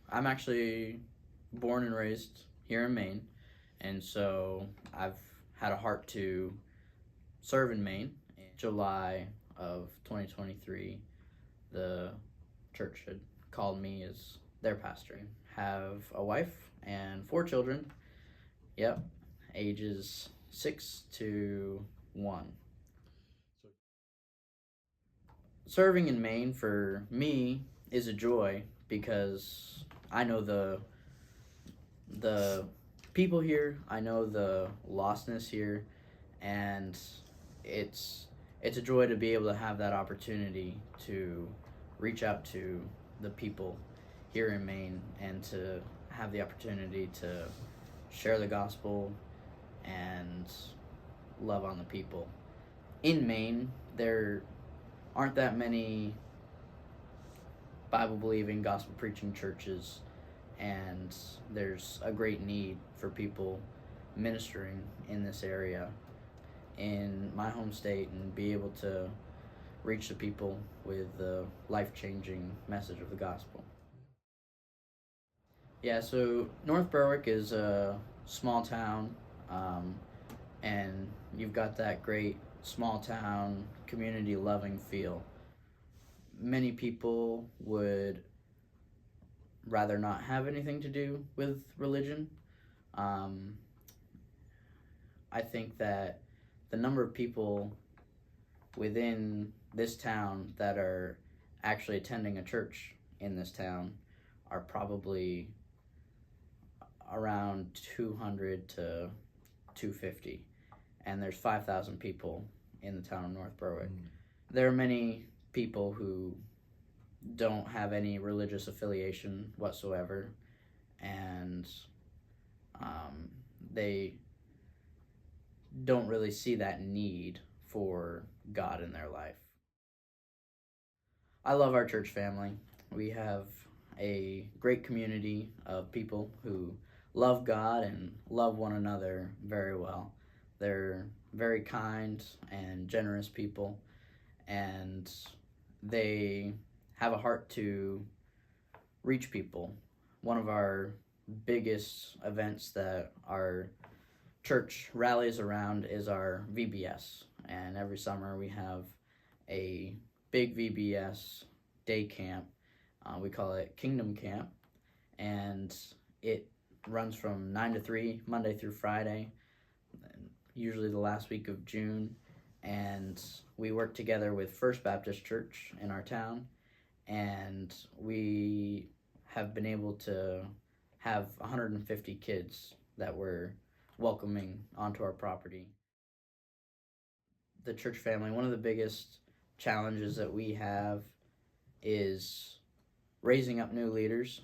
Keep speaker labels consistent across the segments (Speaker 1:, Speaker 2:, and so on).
Speaker 1: I'm actually born and raised here in Maine, and so I've had a heart to serve in Maine. In July of 2023, the church had called me as their pastor. Have a wife and 4 children. Yep, ages 6 to 1. Serving in Maine for me is a joy because I know the people here, I know the lostness here, and it's it's a joy to be able to have that opportunity to reach out to the people here in Maine and to have the opportunity to share the gospel and love on the people. In Maine, there aren't that many Bible believing, gospel preaching churches, and there's a great need for people ministering in this area in my home state and be able to reach the people with the life changing message of the gospel. Yeah, so North Berwick is a small town, um, and you've got that great small town community loving feel. Many people would rather not have anything to do with religion. Um, I think that the number of people within this town that are actually attending a church in this town are probably around 200 to 250, and there's 5,000 people in the town of North Berwick. There are many people who don't have any religious affiliation whatsoever, and they don't really see that need for God in their life. I love our church family. We have a great community of people who love God and love one another very well. They're very kind and generous people, and they have a heart to reach people. One of our biggest events that our church rallies around is our VBS, and every summer we have a big VBS day camp. We call it Kingdom Camp, and it runs from 9 to 3, Monday through Friday, usually the last week of June. And we work together with First Baptist Church in our town, and we have been able to have 150 kids that we're welcoming onto our property. The church family, one of the biggest challenges that we have is raising up new leaders.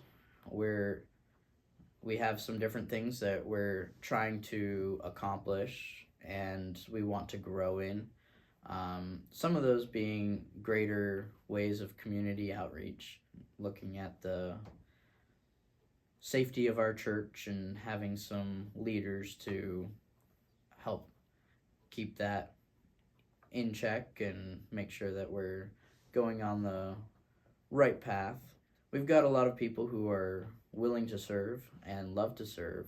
Speaker 1: We have some different things that we're trying to accomplish and we want to grow in. Some of those being greater ways of community outreach, looking at the safety of our church and having some leaders to help keep that in check and make sure that we're going on the right path. We've got a lot of people who are willing to serve and love to serve,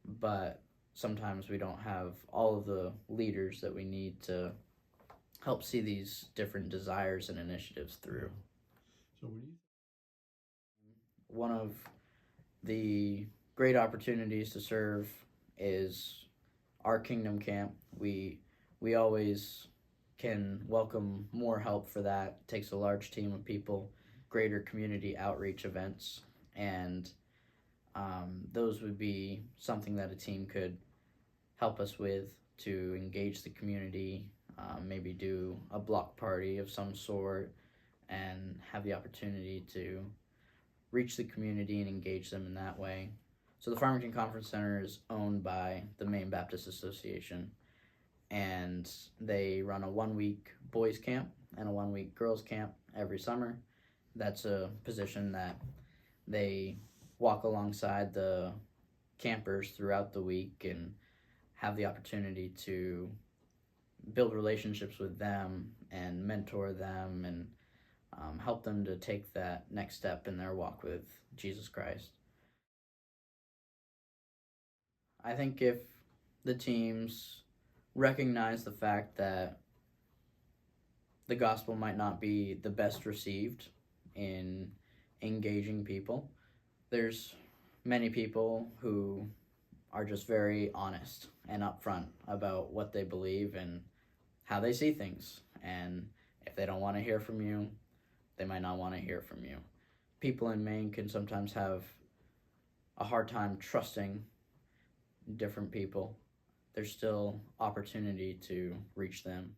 Speaker 1: but sometimes we don't have all of the leaders that we need to help see these different desires and initiatives through. So what do you One of the great opportunities to serve is our Kingdom Camp. We always can welcome more help for that. It takes a large team of people, greater community outreach events, and those would be something that a team could help us with to engage the community, maybe do a block party of some sort, and have the opportunity to reach the community and engage them in that way. So the Farmington Conference Center is owned by the Maine Baptist Association, and they run a 1-week boys camp and a 1-week girls camp every summer. That's a position that they walk alongside the campers throughout the week and have the opportunity to build relationships with them and mentor them and help them to take that next step in their walk with Jesus Christ. I think if the teams recognize the fact that the gospel might not be the best received in engaging people, there's many people who are just very honest and upfront about what they believe and how they see things. And if they don't want to hear from you, they might not want to hear from you. People in Maine can sometimes have a hard time trusting different people. There's still opportunity to reach them.